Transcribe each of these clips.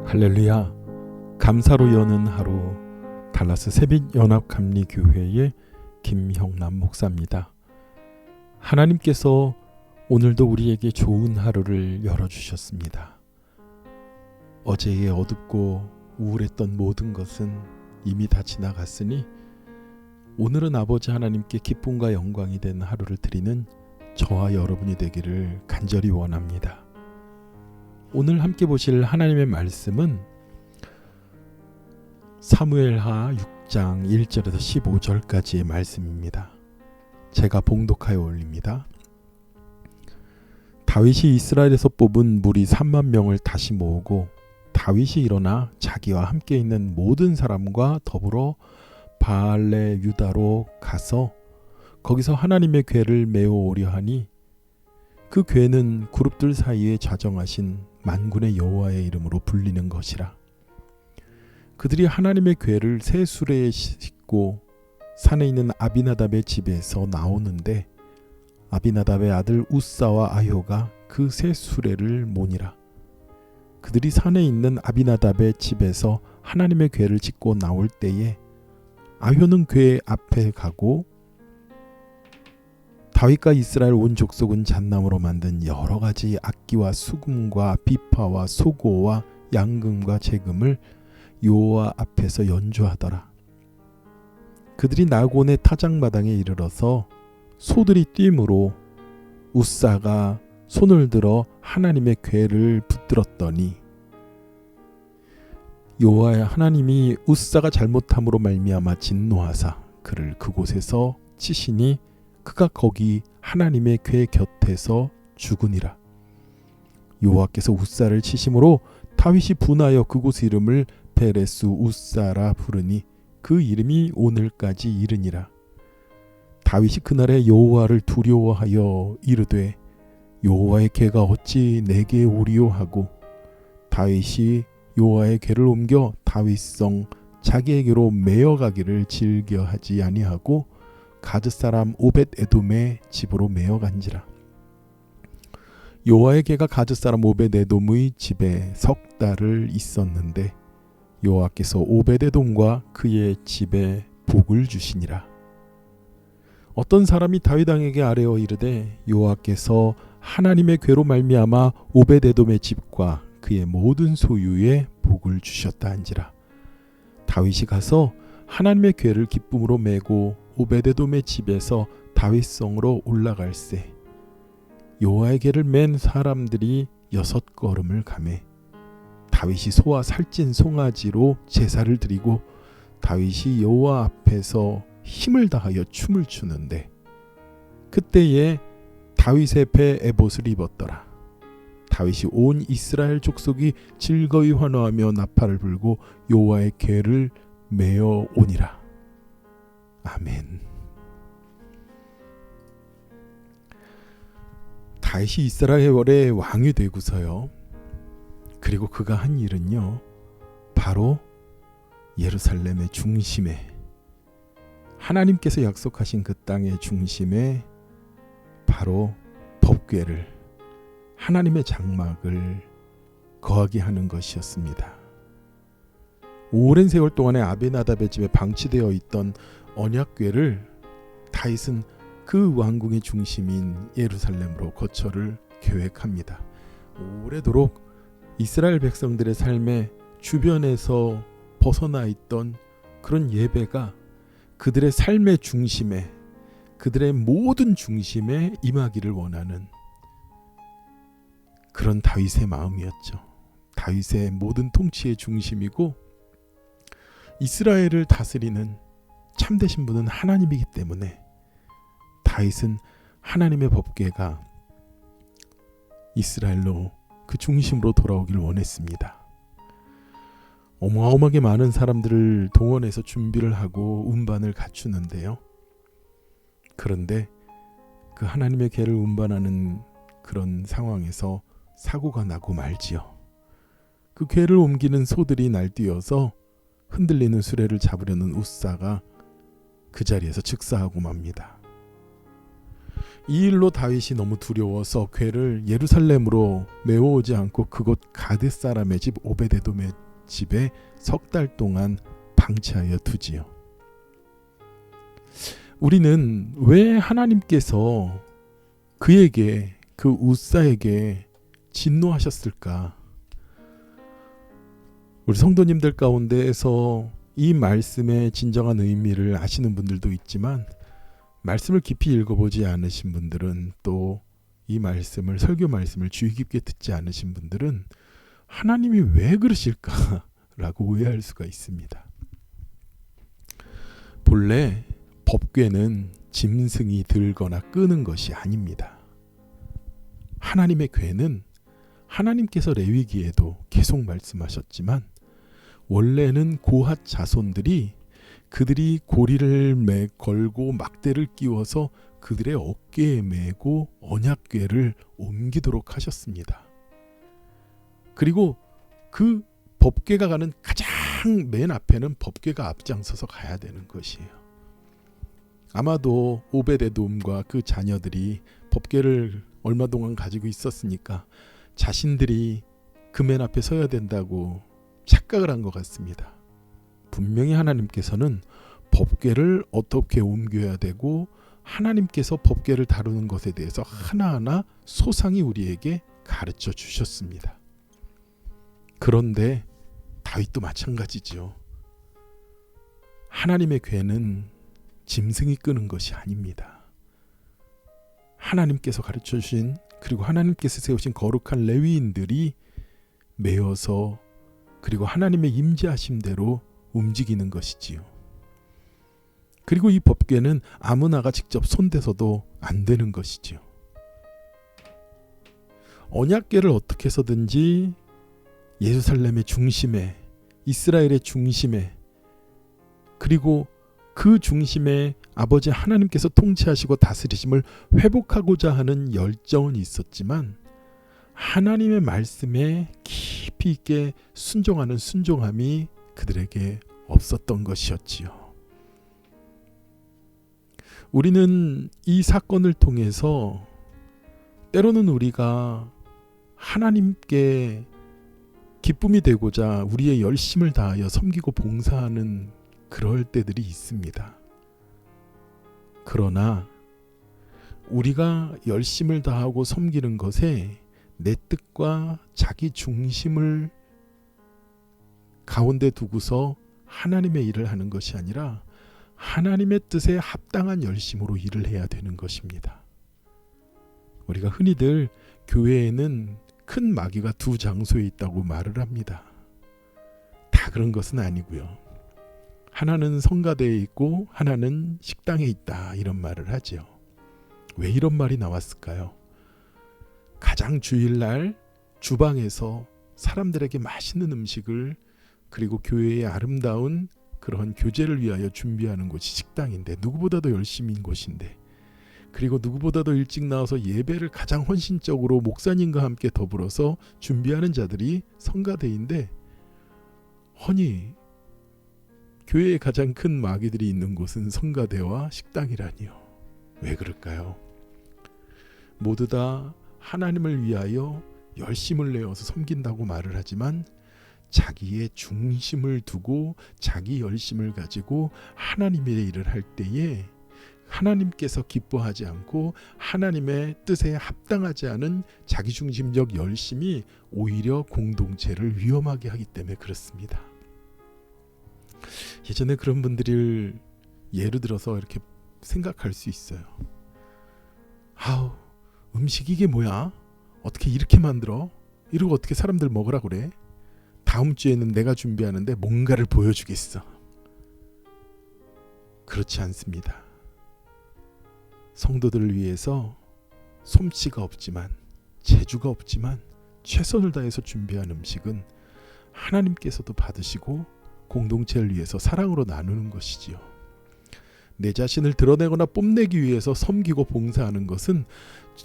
할렐루야. 감사로 여는 하루, 달라스 새빛연합감리교회의 김형남 목사입니다. 하나님께서 오늘도 우리에게 좋은 하루를 열어주셨습니다. 어제의 어둡고 우울했던 모든 것은 이미 다 지나갔으니 오늘은 아버지 하나님께 기쁨과 영광이 된 하루를 드리는 저와 여러분이 되기를 간절히 원합니다. 오늘 함께 보실 하나님의 말씀은 사무엘하 6장 1절에서 15절까지의 말씀입니다. 제가 봉독하여 올립니다. 다윗이 이스라엘에서 뽑은 무리 3만 명을 다시 모으고 다윗이 일어나 자기와 함께 있는 모든 사람과 더불어 바알레 유다로 가서 거기서 하나님의 궤를 메어 오려 하니 그 궤는 그룹들 사이에 좌정하신 만군의 여호와의 이름으로 불리는 것이라. 그들이 하나님의 궤를 새 수레에 싣고 산에 있는 아비나답의 집에서 나오는데 아비나답의 아들 우사와 아효가 그 새 수레를 모니라. 그들이 산에 있는 아비나답의 집에서 하나님의 궤를 싣고 나올 때에 아효는 궤 앞에 가고 다윗과 이스라엘 온 족속은 잣나무로 만든 여러 가지 악기와 수금과 비파와 소고와 양금과 재금을 여호와 앞에서 연주하더라. 그들이 나곤의 타작마당에 이르러서 소들이 뛰므로 우사가 손을 들어 하나님의 궤를 붙들었더니 여호와 하나님이 우사가 잘못함으로 말미암아 진노하사 그를 그곳에서 치시니 그가 거기 하나님의 궤 곁에서 죽으니라. 여호와께서 우사를 치심으로 다윗이 분하여 그곳 이름을 베레스 우사라 부르니 그 이름이 오늘까지 이르니라. 다윗이 그날에 여호와를 두려워하여 이르되 여호와의 궤가 어찌 내게 오리요 하고 다윗이 여호와의 궤를 옮겨 다윗성 자기에게로 메어가기를 즐겨하지 아니하고 가드 사람 오벳 에돔의 집으로 메어간지라. 여호와의 궤가 가드 사람 오벳 에돔의 집에 석 달을 있었는데 여호와께서 오벳 에돔과 그의 집에 복을 주시니라. 어떤 사람이 다윗 왕에게 아뢰어 이르되 여호와께서 하나님의 궤로 말미암아 오벳 에돔의 집과 그의 모든 소유에 복을 주셨다 한지라. 다윗이 가서 하나님의 궤를 기쁨으로 메고 오벳에돔의 집에서 다윗성으로 올라갈새 여호와의 궤를 맨 사람들이 6걸음을 가매 다윗이 소와 살찐 송아지로 제사를 드리고 다윗이 여호와 앞에서 힘을 다하여 춤을 추는데 그때에 다윗의 배에 에봇을 입었더라. 다윗이 온 이스라엘 족속이 즐거이 환호하며 나팔을 불고 여호와의 궤를 메어 오니라. 아멘. 다윗이 이스라엘의 왕이 되고서요. 그리고 그가 한 일은요. 바로 예루살렘의 중심에 하나님께서 약속하신 그 땅의 중심에 바로 법궤를 하나님의 장막을 거하게 하는 것이었습니다. 오랜 세월 동안에 아비나답의 집에 방치되어 있던 언약궤를 다윗은 그 왕궁의 중심인 예루살렘으로 거처를 계획합니다. 오래도록 이스라엘 백성들의 삶의 주변에서 벗어나 있던 그런 예배가 그들의 삶의 중심에 그들의 모든 중심에 임하기를 원하는 그런 다윗의 마음이었죠. 다윗의 모든 통치의 중심이고 이스라엘을 다스리는 참되신 분은 하나님이기 때문에 다윗은 하나님의 법궤가 이스라엘로 그 중심으로 돌아오길 원했습니다. 어마어마하게 많은 사람들을 동원해서 준비를 하고 운반을 갖추는데요. 그런데 그 하나님의 궤를 운반하는 그런 상황에서 사고가 나고 말지요. 그 궤를 옮기는 소들이 날뛰어서 흔들리는 수레를 잡으려는 우사가 그 자리에서 즉사하고 맙니다. 이 일로 다윗이 너무 두려워서 궤를 예루살렘으로 메워오지 않고 그곳 가드 사람의 집 오베데돔의 집에 석 달 동안 방치하여 두지요. 우리는 왜 하나님께서 그에게, 그 웃사에게 진노하셨을까? 우리 성도님들 가운데에서 이 말씀의 진정한 의미를 아시는 분들도 있지만 말씀을 깊이 읽어보지 않으신 분들은, 또 이 말씀을, 설교 말씀을 주의 깊게 듣지 않으신 분들은 하나님이 왜 그러실까? 라고 오해할 수가 있습니다. 본래 법궤는 짐승이 들거나 끄는 것이 아닙니다. 하나님의 궤는 하나님께서 레위기에도 계속 말씀하셨지만 원래는 고핫 자손들이 그들이 고리를 걸고 막대를 끼워서 그들의 어깨에 메고 언약궤를 옮기도록 하셨습니다. 그리고 그 법궤가 가는 가장 맨 앞에는 법궤가 앞장서서 가야 되는 것이에요. 아마도 오베데돔과 그 자녀들이 법궤를 얼마 동안 가지고 있었으니까 자신들이 그 맨 앞에 서야 된다고 착각을 한 것 같습니다. 분명히 하나님께서는 법궤를 어떻게 옮겨야 되고 하나님께서 법궤를 다루는 것에 대해서 하나하나 소상히 우리에게 가르쳐 주셨습니다. 그런데 다윗도 마찬가지죠. 하나님의 궤는 짐승이 끄는 것이 아닙니다. 하나님께서 가르쳐 주신, 그리고 하나님께서 세우신 거룩한 레위인들이 메어서, 그리고 하나님의 임재하심대로 움직이는 것이지요. 그리고 이 법궤는 아무나가 직접 손대서도 안 되는 것이지요. 언약궤를 어떻게 해서든지 예루살렘의 중심에, 이스라엘의 중심에, 그리고 그 중심에 아버지 하나님께서 통치하시고 다스리심을 회복하고자 하는 열정은 있었지만 하나님의 말씀에 깊이 있게 순종하는 순종함이 그들에게 없었던 것이었지요. 우리는 이 사건을 통해서 때로는 우리가 하나님께 기쁨이 되고자 우리의 열심을 다하여 섬기고 봉사하는 그럴 때들이 있습니다. 그러나 우리가 열심을 다하고 섬기는 것에 내 뜻과 자기 중심을 가운데 두고서 하나님의 일을 하는 것이 아니라 하나님의 뜻에 합당한 열심으로 일을 해야 되는 것입니다. 우리가 흔히들 교회에는 큰 마귀가 두 장소에 있다고 말을 합니다. 다 그런 것은 아니고요. 하나는 성가대에 있고 하나는 식당에 있다, 이런 말을 하죠. 왜 이런 말이 나왔을까요? 가장 주일날 주방에서 사람들에게 맛있는 음식을, 그리고 교회의 아름다운 그런 교제를 위하여 준비하는 곳이 식당인데, 누구보다도 열심인 곳인데, 그리고 누구보다도 일찍 나와서 예배를 가장 헌신적으로 목사님과 함께 더불어서 준비하는 자들이 성가대인데, 허니 교회에 가장 큰 마귀들이 있는 곳은 성가대와 식당이라니요. 왜 그럴까요? 모두 다 하나님을 위하여 열심을 내어서 섬긴다고 말을 하지만 자기의 중심을 두고 자기 열심을 가지고 하나님의 일을 할 때에 하나님께서 기뻐하지 않고 하나님의 뜻에 합당하지 않은 자기중심적 열심이 오히려 공동체를 위험하게 하기 때문에 그렇습니다. 예전에 그런 분들을 예를 들어서 이렇게 생각할 수 있어요. 아우, 음식 이게 뭐야? 어떻게 이렇게 만들어? 이러고 어떻게 사람들 먹으라 그래? 다음 주에는 내가 준비하는데 뭔가를 보여주겠어. 그렇지 않습니다. 성도들을 위해서 솜씨가 없지만, 재주가 없지만 최선을 다해서 준비한 음식은 하나님께서도 받으시고 공동체를 위해서 사랑으로 나누는 것이지요. 내 자신을 드러내거나 뽐내기 위해서 섬기고 봉사하는 것은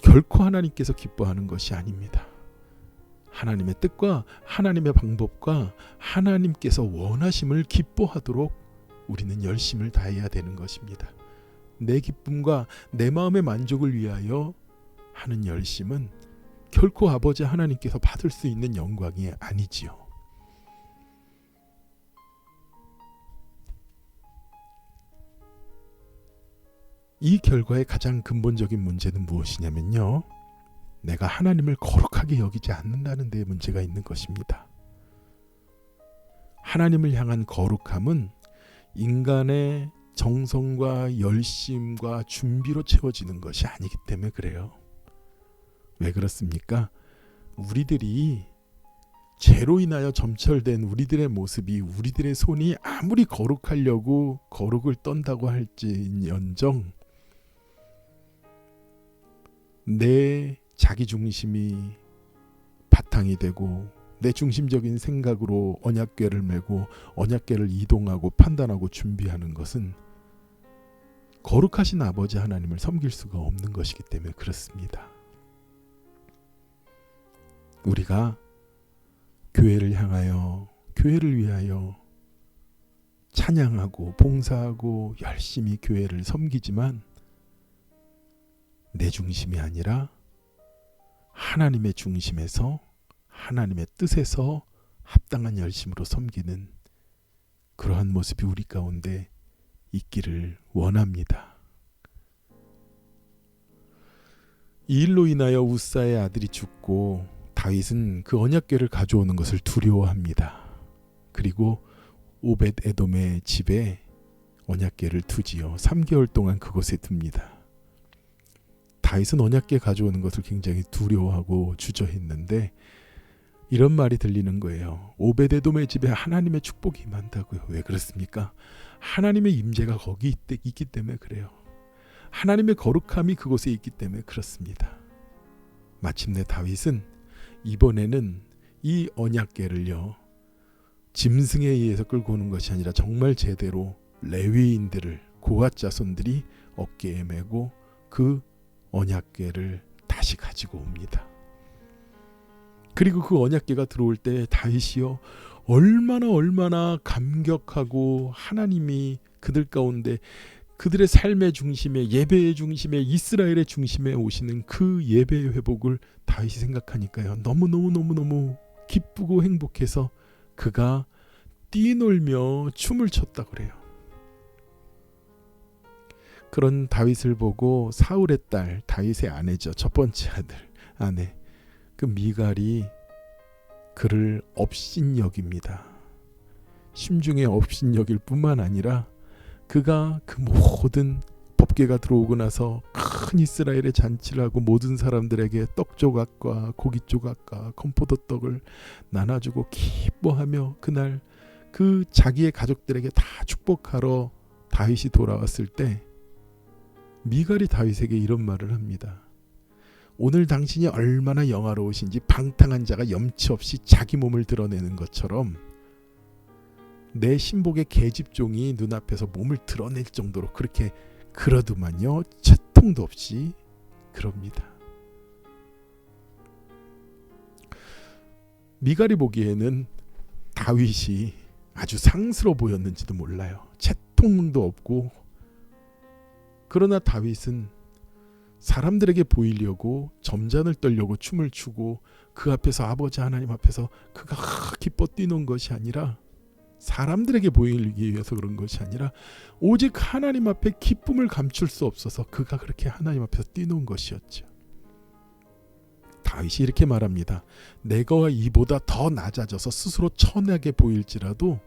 결코 하나님께서 기뻐하는 것이 아닙니다. 하나님의 뜻과 하나님의 방법과 하나님께서 원하심을 기뻐하도록 우리는 열심을 다해야 되는 것입니다. 내 기쁨과 내 마음의 만족을 위하여 하는 열심은 결코 아버지 하나님께서 받을 수 있는 영광이 아니지요. 이 결과의 가장 근본적인 문제는 무엇이냐면요, 내가 하나님을 거룩하게 여기지 않는다는 데 문제가 있는 것입니다. 하나님을 향한 거룩함은 인간의 정성과 열심과 준비로 채워지는 것이 아니기 때문에 그래요. 왜 그렇습니까? 우리들이 죄로 인하여 점철된 우리들의 모습이, 우리들의 손이 아무리 거룩하려고 거룩을 떤다고 할지언정 내 자기중심이 바탕이 되고 내 중심적인 생각으로 언약궤를 메고 언약궤를 이동하고 판단하고 준비하는 것은 거룩하신 아버지 하나님을 섬길 수가 없는 것이기 때문에 그렇습니다. 우리가 교회를 향하여, 교회를 위하여 찬양하고 봉사하고 열심히 교회를 섬기지만 내 중심이 아니라 하나님의 중심에서, 하나님의 뜻에서 합당한 열심으로 섬기는 그러한 모습이 우리 가운데 있기를 원합니다. 이 일로 인하여 우사의 아들이 죽고 다윗은 그 언약궤를 가져오는 것을 두려워합니다. 그리고 오벳 에돔의 집에 언약궤를 두지요. 3개월 동안 그곳에 둡니다. 다윗은 언약궤 가져오는 것을 굉장히 두려워하고 주저했는데 이런 말이 들리는 거예요. 오벳 에돔의 집에 하나님의 축복이 임한다고요. 왜 그렇습니까? 하나님의 임재가 거기 있기 때문에 그래요. 하나님의 거룩함이 그곳에 있기 때문에 그렇습니다. 마침내 다윗은 이번에는 이 언약궤를요, 짐승에 의해서 끌고 오는 것이 아니라 정말 제대로 레위인들을, 고앗 자손들이 어깨에 메고 그 언약궤를 다시 가지고 옵니다. 그리고 그 언약궤가 들어올 때 다윗이요, 얼마나 감격하고 하나님이 그들 가운데, 그들의 삶의 중심에, 예배의 중심에, 이스라엘의 중심에 오시는 그 예배의 회복을 다윗이 생각하니까요, 너무 기쁘고 행복해서 그가 뛰놀며 춤을 췄다 그래요. 그런 다윗을 보고 사울의 딸, 다윗의 아내죠, 첫 번째 아내, 그 미갈이 그를 업신여깁니다. 심중에 업신여길 뿐만 아니라 그가 그 모든 법궤가 들어오고 나서 큰 이스라엘의 잔치를 하고 모든 사람들에게 떡 조각과 고기 조각과 건포도떡을 나눠주고 기뻐하며 그날 그 자기의 가족들에게 다 축복하러 다윗이 돌아왔을 때 미갈이 다윗에게 이런 말을 합니다. 오늘 당신이 얼마나 영화로우신지 방탕한 자가 염치 없이 자기 몸을 드러내는 것처럼 내 신복의 계집종이 눈앞에서 몸을 드러낼 정도로 그렇게 그러더만요, 채통도 없이 그럽니다. 미갈이 보기에는 다윗이 아주 상스러워 보였는지도 몰라요. 채통도 없고. 그러나 다윗은 사람들에게 보이려고 점잔을 떨려고 춤을 추고 그 앞에서, 아버지 하나님 앞에서 그가 기뻐 뛰는 것이 아니라, 사람들에게 보이기 위해서 그런 것이 아니라 오직 하나님 앞에 기쁨을 감출 수 없어서 그가 그렇게 하나님 앞에서 뛰는 것이었죠. 다윗이 이렇게 말합니다. 내가 이보다 더 낮아져서 스스로 천하게 보일지라도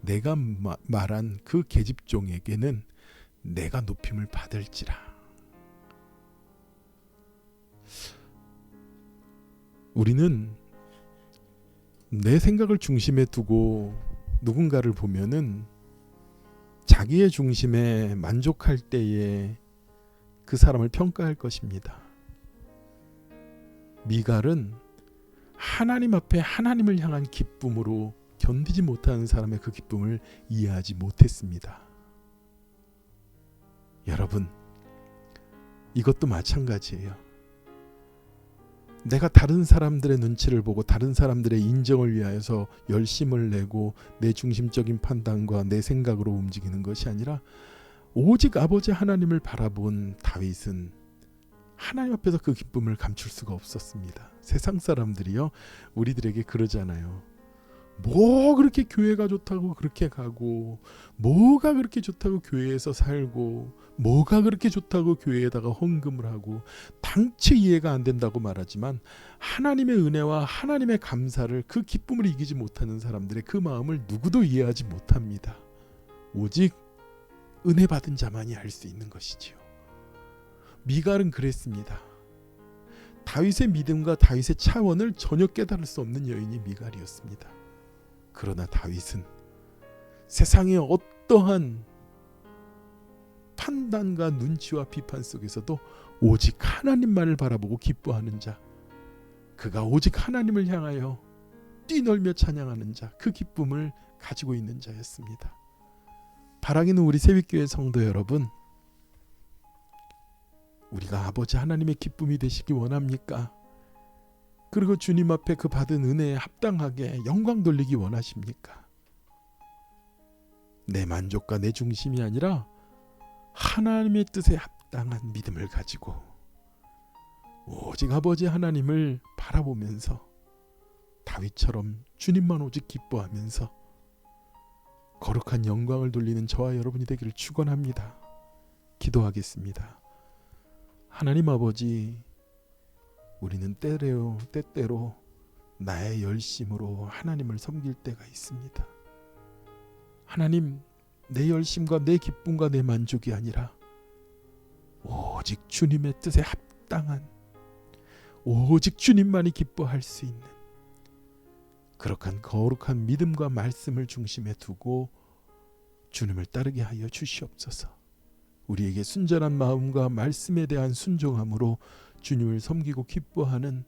내가 말한 그 계집종에게는 내가 높임을 받을지라. 우리는 내 생각을 중심에 두고 누군가를 보면은 자기의 중심에 만족할 때에 그 사람을 평가할 것입니다. 미갈은 하나님 앞에 하나님을 향한 기쁨으로 견디지 못하는 사람의 그 기쁨을 이해하지 못했습니다. 여러분, 이것도 마찬가지예요. 내가 다른 사람들의 눈치를 보고 다른 사람들의 인정을 위하여서 열심을 내고 내 중심적인 판단과 내 생각으로 움직이는 것이 아니라 오직 아버지 하나님을 바라본 다윗은 하나님 앞에서 그 기쁨을 감출 수가 없었습니다. 세상 사람들이요, 우리들에게 그러잖아요. 뭐 그렇게 교회가 좋다고 그렇게 가고, 뭐가 그렇게 좋다고 교회에서 살고, 뭐가 그렇게 좋다고 교회에다가 헌금을 하고, 당최 이해가 안 된다고 말하지만 하나님의 은혜와 하나님의 감사를, 그 기쁨을 이기지 못하는 사람들의 그 마음을 누구도 이해하지 못합니다. 오직 은혜 받은 자만이 알 수 있는 것이지요. 미갈은 그랬습니다. 다윗의 믿음과 다윗의 차원을 전혀 깨달을 수 없는 여인이 미갈이었습니다. 그러나 다윗은 세상의 어떠한 판단과 눈치와 비판 속에서도 오직 하나님만을 바라보고 기뻐하는 자, 그가 오직 하나님을 향하여 뛰놀며 찬양하는 자, 그 기쁨을 가지고 있는 자였습니다. 바라기는 우리 새벽교회 성도 여러분, 우리가 아버지 하나님의 기쁨이 되시기 원합니까? 그리고 주님 앞에 그 받은 은혜에 합당하게 영광 돌리기 원하십니까? 내 만족과 내 중심이 아니라 하나님의 뜻에 합당한 믿음을 가지고 오직 아버지 하나님을 바라보면서 다윗처럼 주님만 오직 기뻐하면서 거룩한 영광을 돌리는 저와 여러분이 되기를 축원합니다. 기도하겠습니다. 하나님 아버지, 우리는 때때로 나의 열심으로 하나님을 섬길 때가 있습니다. 하나님, 내 열심과 내 기쁨과 내 만족이 아니라 오직 주님의 뜻에 합당한, 오직 주님만이 기뻐할 수 있는 그러한 거룩한 믿음과 말씀을 중심에 두고 주님을 따르게 하여 주시옵소서. 우리에게 순전한 마음과 말씀에 대한 순종함으로 주님을 섬기고 기뻐하는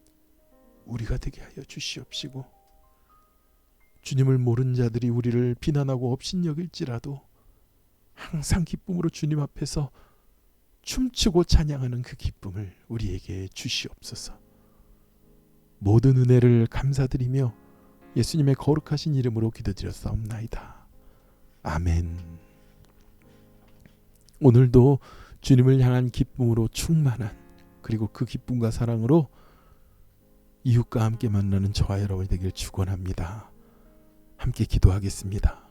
우리가 되게 하여 주시옵시고, 주님을 모르는 자들이 우리를 비난하고 업신여길지라도 항상 기쁨으로 주님 앞에서 춤추고 찬양하는 그 기쁨을 우리에게 주시옵소서. 모든 은혜를 감사드리며 예수님의 거룩하신 이름으로 기도드렸사옵나이다. 아멘. 오늘도 주님을 향한 기쁨으로 충만한, 그리고 그 기쁨과 사랑으로 이웃과 함께 만나는 저와 여러분이 되길 축원합니다. 함께 기도하겠습니다.